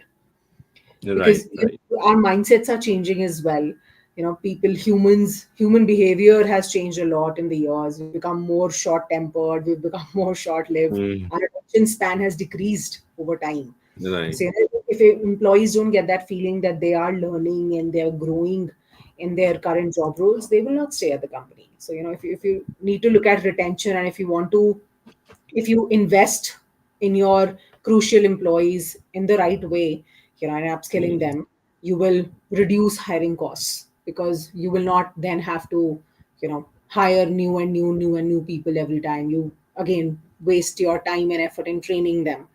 Right. because Right. our mindsets are changing as well. human behavior has changed a lot in the years. We've become more short tempered, we've become more short lived, Mm. our attention span has decreased over time. Right. So if employees don't get that feeling that they are learning and they're growing in their current job roles, they will not stay at the company. So if you need to look at retention, and if you invest in your crucial employees in the right way, and upskilling Mm. them, you will reduce hiring costs, because you will not then have to, hire new people every time. You again waste your time and effort in training them.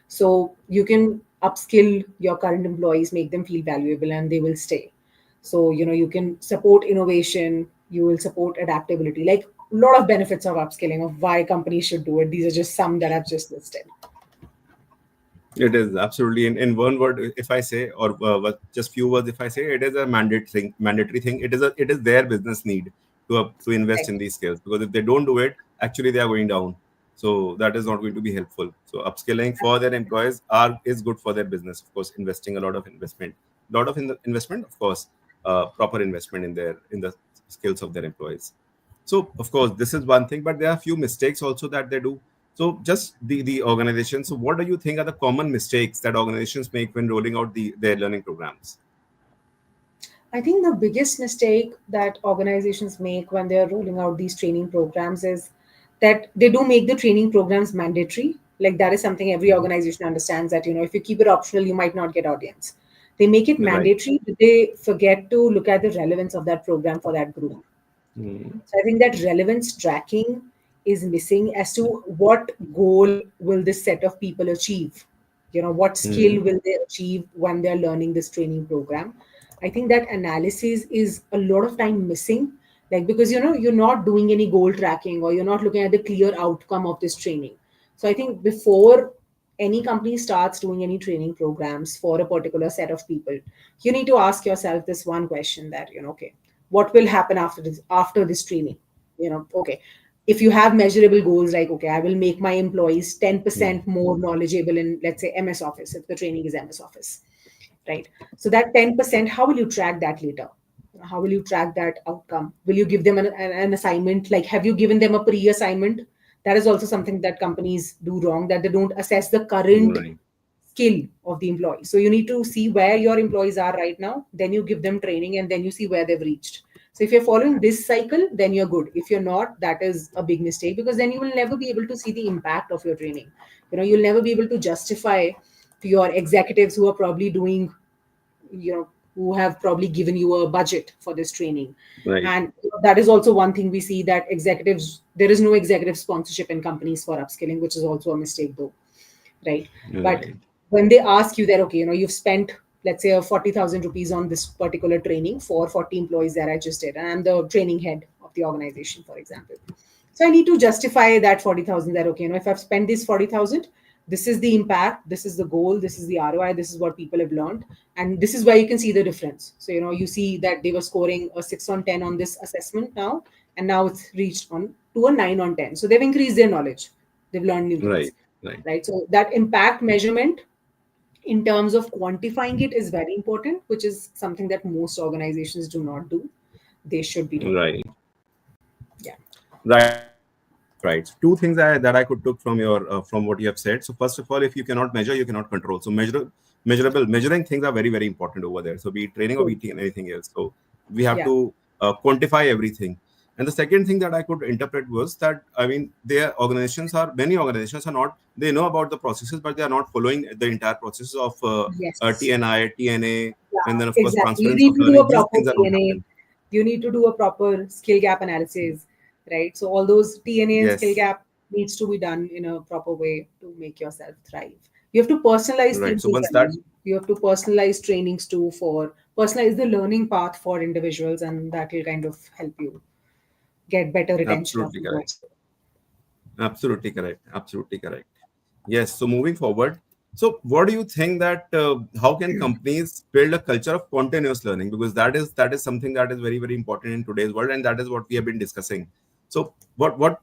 So you can upskill your current employees, make them feel valuable, and they will stay. So you can support innovation, you will support adaptability, like a lot of benefits of upskilling, of why companies should do it. These are just some that I've just listed. It is absolutely in one word. If I say, or just few words, if I say, it is a mandatory thing. It is their business need to invest Right. in these skills, because if they don't do it, actually they are going down. So that is not going to be helpful. So upskilling for their employees is good for their business. Of course, investing a lot of investment, of course, proper investment in the skills of their employees. So of course, this is one thing, but there are a few mistakes also that they do. So just the organization. So what do you think are the common mistakes that organizations make when rolling out their learning programs? I think the biggest mistake that organizations make when they're rolling out these training programs is that they do make the training programs mandatory. Like that is something every organization understands, that if you keep it optional, you might not get audience. They make it Right. mandatory, but they forget to look at the relevance of that program for that group. Mm. So I think that relevance tracking is missing as to what goal will this set of people achieve. What skill Mm. will they achieve when they're learning this training program? I think that analysis is a lot of time missing, like because you're not doing any goal tracking, or you're not looking at the clear outcome of this training. So I think before any company starts doing any training programs for a particular set of people, you need to ask yourself this one question, that okay, what will happen after this training? Okay, if you have measurable goals, like okay, I will make my employees Mm. 10% more knowledgeable in, let's say, MS Office, if the training is MS Office, right? So that 10%, how will you track that later? How will you track that outcome? Will you give them an assignment? Like, have you given them a pre-assignment? That is also something that companies do wrong, that they don't assess the current Right. skill of the employee. So you need to see where your employees are right now, then you give them training, and then you see where they've reached. So if you're following this cycle, then you're good. If you're not, that is a big mistake, because then you will never be able to see the impact of your training. You'll never be able to justify to your executives who are probably doing, who have probably given you a budget for this training. Right. And that is also one thing we see, that there is no executive sponsorship in companies for upskilling, which is also a mistake though, right? But Right. when they ask you that, okay, you've spent, let's say, 40,000 rupees on this particular training for 40 employees that I just did, and I'm the training head of the organization, for example. So I need to justify that 40,000, that, okay, if I've spent this 40,000, this is the impact, this is the goal, this is the ROI, this is what people have learned. And this is where you can see the difference. So, you see that they were scoring a 6 on 10 on this assessment now, and now it's reached on to a 9 on 10. So they've increased their knowledge. They've learned new things, Right. Right. right? So that impact measurement in terms of quantifying it is very important, which is something that most organizations do not do. They should be doing. Right. Yeah. Right. Right. So two things that I could took from your from what you have said. So first of all, if you cannot measure, you cannot control. So measuring things are very, very important over there. So be it training or be True. it anything else. So we have Yeah. to quantify everything. And the second thing that I could interpret was that, I mean, many organizations are not, they know about the processes, but they are not following the entire process of Yes. TNI, TNA, and Yeah, then of course exactly. You transference need of to do learning. a These proper things are not TNA. happening. You need to do a proper skill gap analysis, right? So all those TNA and skill Yes. gap needs to be done in a proper way to make yourself thrive. You have to personalize Right. things So as once well. that, You have to personalize trainings too, for personalize the learning path for individuals, and that will kind of help you get better retention of absolutely correct. employees. Absolutely correct. Absolutely correct. Yes. So moving forward, so what do you think that how can companies build a culture of continuous learning? Because that is something that is very, very important in today's world, and that is what we have been discussing. So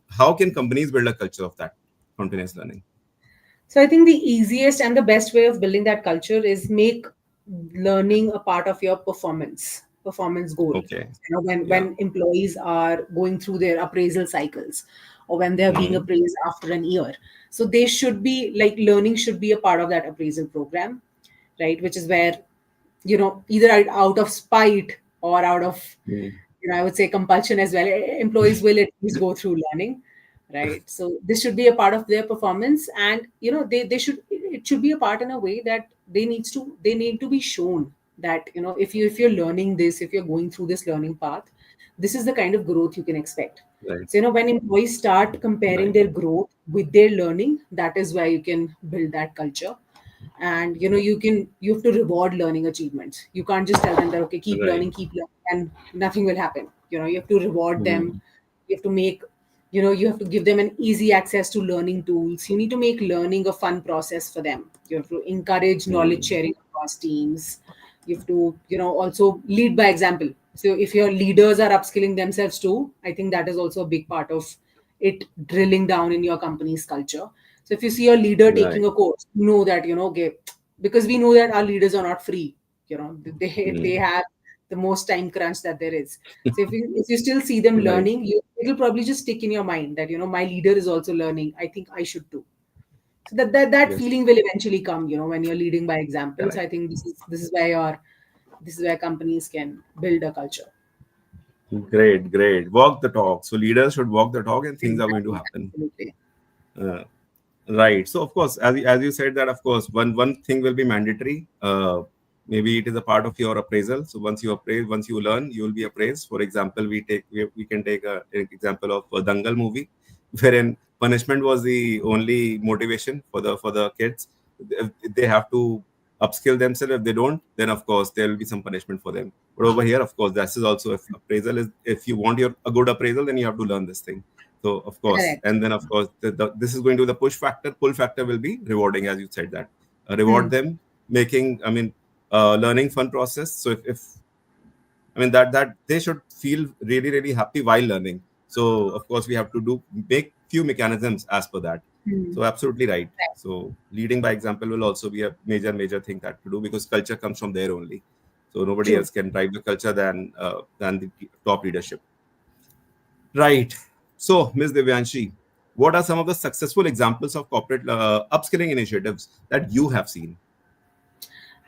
how can companies build a culture of that continuous learning? So I think the easiest and the best way of building that culture is make learning a part of your performance. performance goal. Okay. When Yeah. employees are going through their appraisal cycles, or when they are being Mhm. appraised after an year, so they should be like, learning should be a part of that appraisal program, right? Which is where, either out of spite or out of, Mm. I would say compulsion as well, employees will at least go through learning, right? So this should be a part of their performance, and they should, it should be a part in a way that they need to be shown that, if you're learning this, if you're going through this learning path, this is the kind of growth you can expect. Right. So when employees start comparing Right. their growth with their learning, that is where you can build that culture. And you have to reward learning achievements. You can't just tell them that, okay, Right. keep learning, and nothing will happen. You have to reward them. Mhm. You have to make, you have to give them an easy access to learning tools. You need to make learning a fun process for them. You have to encourage knowledge Mhm. sharing across teams. You have to, also lead by example. So if your leaders are upskilling themselves too, I think that is also a big part of it drilling down in your company's culture. So if you see a leader Right. taking a course, you know that, okay, because we know that our leaders are not free. They Mhm. have the most time crunch that there is. So if you still see them Right. learning, it'll probably just stick in your mind that, my leader is also learning. I think I should too. So that Yes. feeling will eventually come, when you're leading by example. So Correct. I think this is where companies can build a culture. Great. Great. Walk the talk. So leaders should walk the talk, and things are going to Exactly, happen. absolutely. Uh, Right. So of course, as you said that of course one thing will be mandatory. Maybe it is a part of your appraisal. So once you learn, you will be appraised. For example, we can take an example of a Dangal movie, wherein punishment was the only motivation for the kids. They have to upskill themselves. If they don't, then of course there will be some punishment for them. But over here, of course, this is also, if appraisal is, if you want a good appraisal, then you have to learn this thing. So of course, Correct. and then of course, this is going to the push factor. Pull factor will be rewarding, as you said that. Reward Hmm. them, making, learning fun process. So if that they should feel really really happy while learning. So of course, we have to make few mechanisms as per that. Hmm. So absolutely right. Right. So leading by example will also be a major thing that to do, because culture comes from there only. So nobody True. else can drive the culture than the top leadership. Right. So, Ms. Devyanshi, what are some of the successful examples of corporate upskilling initiatives that you have seen?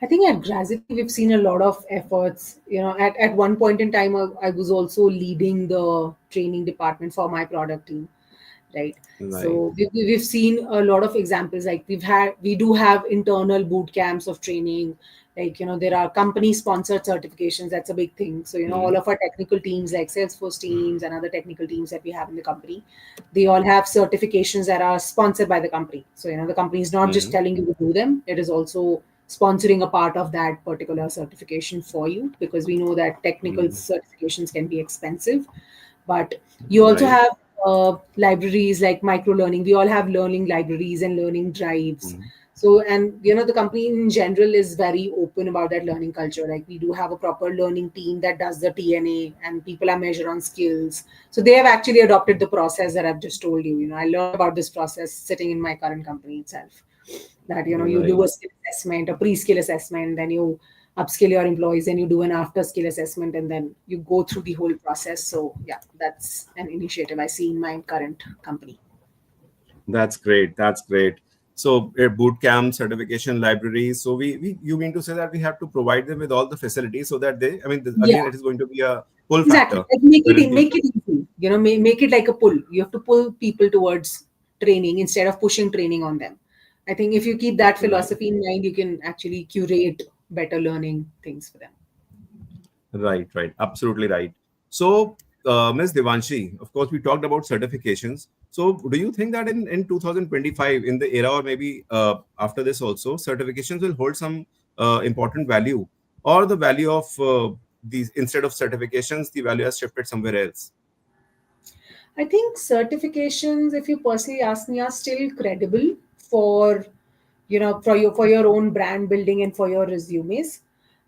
I think at Grazity, we've seen a lot of efforts. At one point in time, I was also leading the training department for my product team, right? Right. So we've seen a lot of examples. Like we do have internal boot camps of training. Like, there are company sponsored certifications. That's a big thing. So, all Mm, of our technical teams, like Salesforce teams and other technical teams that we have in the company, they all have certifications that are sponsored by the company. So, the company is not just mm, telling you to do them, it is also sponsoring a part of that particular certification for you, because we know that technical mm, certifications can be expensive. But you also right. have libraries like micro learning. We all have learning libraries and learning drives. Mm, So, and the company in general is very open about that learning culture. Like, we do have a proper learning team that does the TNA, and people are measured on skills. So they have actually adopted the process that I've just told you. I learned about this process sitting in my current company itself. That, you do right. a skill assessment, a pre-skill assessment, then you upskill your employees, and you do an after skill assessment, and then you go through the whole process. So yeah, that's an initiative I see in my current company. That's great. That's great. So, boot camp, certification libraries. So, you mean to say that we have to provide them with all the facilities so that Yeah, again, it is going to be a pull exactly. factor, Like, make wherein it make people. it easy. Make it like a pull. You have to pull people towards training instead of pushing training on them. I think if you keep that Right. philosophy in mind, you can actually curate better learning things for them. Right, right. Absolutely right. So, Ms. Devanshi, of course, we talked about certifications. So, do you think that in 2025, in the era, or maybe after this also, certifications will hold some important value, or the value of these, instead of certifications, the value has shifted somewhere else? I think certifications, if you personally ask me, are still credible for for your own brand building and for your resumes.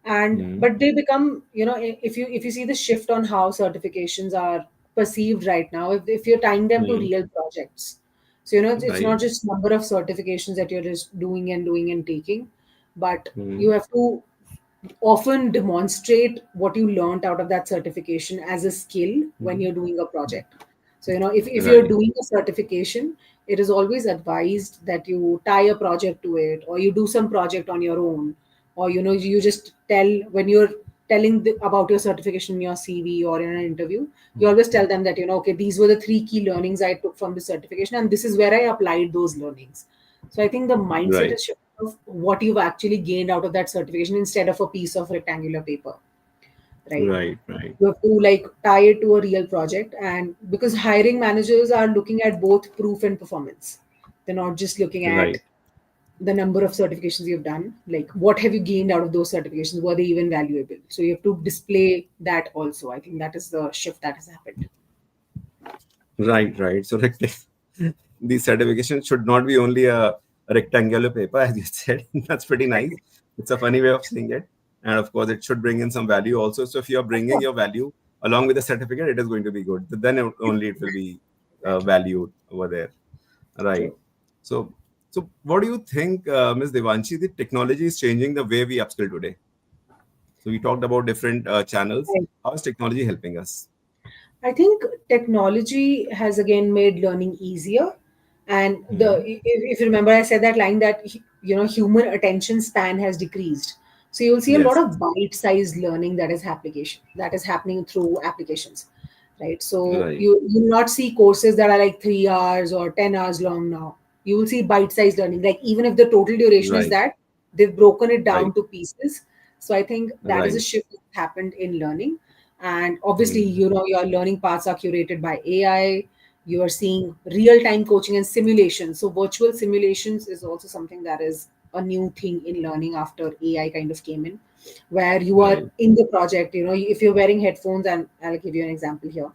And Hmm. but they become, if you see the shift on how certifications are perceived right now, if you're tying them to Hmm. real projects. So, it's Right. not just number of certifications that you're just doing and taking, but Hmm. you have to often demonstrate what you learned out of that certification as a skill when you're doing a project. So, if you're Right. doing a certification, it is always advised that you tie a project to it, or you do some project on your own, or you just tell when you're telling about your certification in your CV or in an interview, you always tell them that, okay, these were the three key learnings I took from the certification, and this is where I applied those learnings. So I think the mindset Right. is shifting of what you've actually gained out of that certification instead of a piece of rectangular paper, right? Right. Right. You have to like tie it to a real project, and because hiring managers are looking at both proof and performance, they're not just looking at Right. the number of certifications you've done. Like, what have you gained out of those certifications? Were they even valuable? So you have to display that also. I think that is the shift that has happened. Right. Right. So like the certification should not be only a rectangular paper, as you said. That's pretty nice. It's a funny way of saying it. And of course, it should bring in some value also. So if you're Of bringing course. your value along with the certificate, it is going to be good. Then only it will be Exactly. valued over there. Right. True. So, so what do you think, Ms. Devanshi, the technology is changing the way we upskill today? So we talked about different channels. How is technology helping us? I think technology has again made learning easier. And Mhm. if you remember, I said that line that human attention span has decreased. So you'll see a lot Yes. of bite-sized learning that is happening through applications, right? So Right. you'll not see courses that are like 3 hours or 10 hours long now. You will see bite-sized learning. Like, even if the total duration is Right. that, they've broken it Right. down to pieces. So I think that is a Right. shift that happened in learning. And obviously, Mm. your learning paths are curated by AI. You are seeing real time coaching and simulations. So virtual simulations is also something that is a new thing in learning after AI kind of came in, where you are Right. in the project. If you're wearing headphones, and I'll give you an example here.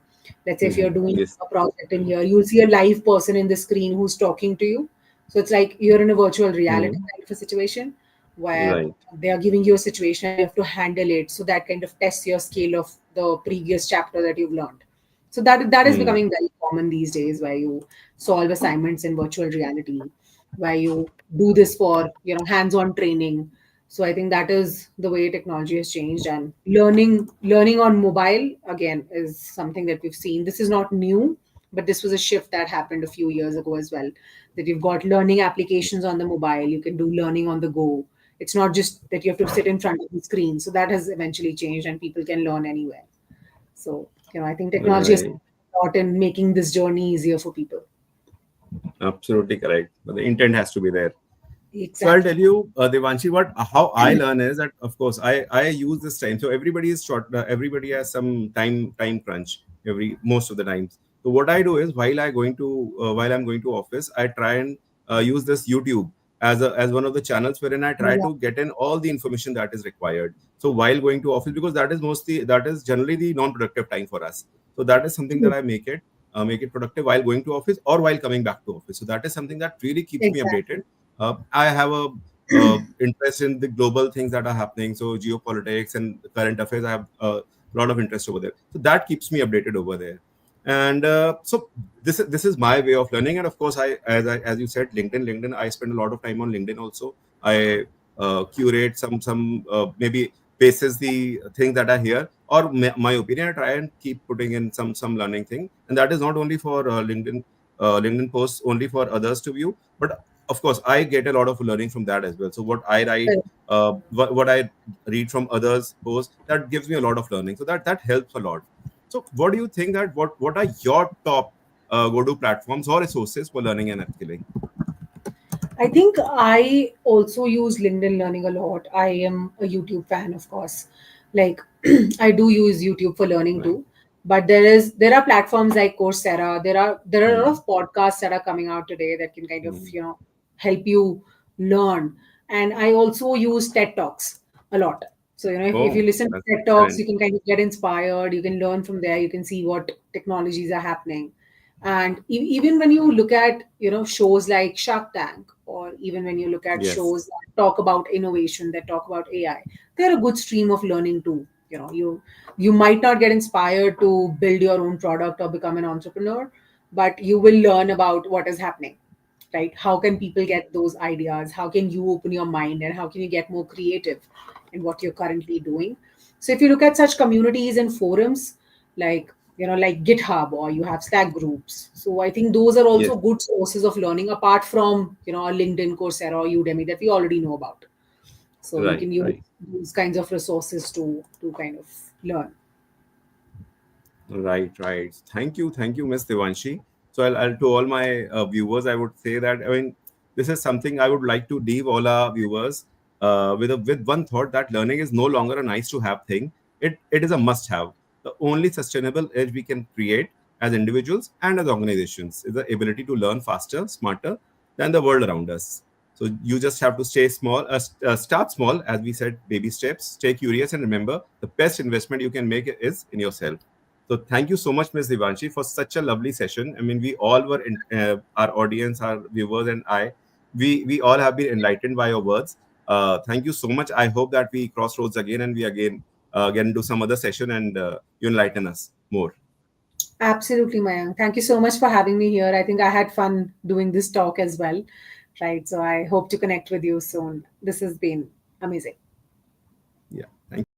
Let's say if you're Mhm. doing Yes. a project in here, you'll see a live person in the screen who's talking to you. So it's like you're in a virtual reality Mm. kind of a situation where Right. they are giving you a situation and you have to handle it. So that kind of tests your scale of the previous chapter that you've learned. So that is Mm. becoming very common these days, where you solve assignments in virtual reality, where you do this for hands-on training. So I think that is the way technology has changed, and learning on mobile again is something that we've seen. This is not new, but this was a shift that happened a few years ago as well. That you've got learning applications on the mobile, you can do learning on the go. It's not just that you have to sit in front of the screen. So that has eventually changed, and people can learn anywhere. So, I think technology has Right. a lot in making this journey easier for people. Absolutely correct. But the intent has to be there. So I'll tell Exactly. you, Devanshi, what how I learn is that of course I use this time. So everybody is short. Everybody has some time crunch most of the times. So what I do is while I'm going to office, I try and use this YouTube as one of the channels wherein I try Yeah. to get in all the information that is required. So while going to office, because that is generally the non-productive time for us. So that is something that True. I make it productive while going to office or while coming back to office. So that is something that really keeps me updated. Exactly. I have a interest in the global things that are happening. So geopolitics and current affairs, I have a lot of interest over there. So that keeps me updated over there. And so this is my way of learning. And of course, as you said, LinkedIn. I spend a lot of time on LinkedIn also. I curate some maybe bases the things that are here or my opinion. I try and keep putting in some learning thing, and that is not only for LinkedIn posts only for others to view, but of course I get a lot of learning from that as well. So what I write, Correct. what I read from others posts, that gives me a lot of learning, so that helps a lot. So what do you think that what are your top go to platforms or resources for learning and upskilling? I think I also use LinkedIn Learning a lot. I am a YouTube fan, of course. Like, I do use YouTube for learning Right. too. But there are platforms like Coursera. There are a lot Hmm. of podcasts that are coming out today that can kind of Hmm. help you learn. And I also use TED Talks a lot. So if you Oh, listen to that's TED Talks, excellent. you can kind of get inspired. You can learn from there. You can see what technologies are happening. And even when you look at shows like Shark Tank, or even when you look at Yes. shows that talk about innovation, that talk about AI, they're a good stream of learning too. You might not get inspired to build your own product or become an entrepreneur, but you will learn about what is happening, right? How can people get those ideas? How can you open your mind, and how can you get more creative in what you're currently doing. So if you look at such communities and forums like like GitHub, or you have Slack groups, so I think those are Yes. also good sources of learning apart from a LinkedIn, Coursera, or Udemy that we already know about. So you Right. can use Right. these kinds of resources to kind of learn. Right, right. Thank you, Miss Devanshi. So I'll to all my viewers, I would say that I mean this is something I would like to leave all our viewers with one thought, that learning is no longer a nice to have thing. It is a must have. The only sustainable edge we can create as individuals and as organizations is the ability to learn faster, smarter than the world around us. So you just have to stay small, start small, as we said, baby steps. Stay curious, and remember, the best investment you can make is in yourself. So thank you so much, Ms. Devanshi, for such a lovely session. I mean, we all were our audience, our viewers, and we all have been enlightened by your words. Thank you so much. I hope that we cross roads again, and we again get into some other session, and you enlighten us more. Absolutely, Mayank. Thank you so much for having me here. I think I had fun doing this talk as well. Right. So I hope to connect with you soon. This has been amazing. Yeah. Thank you.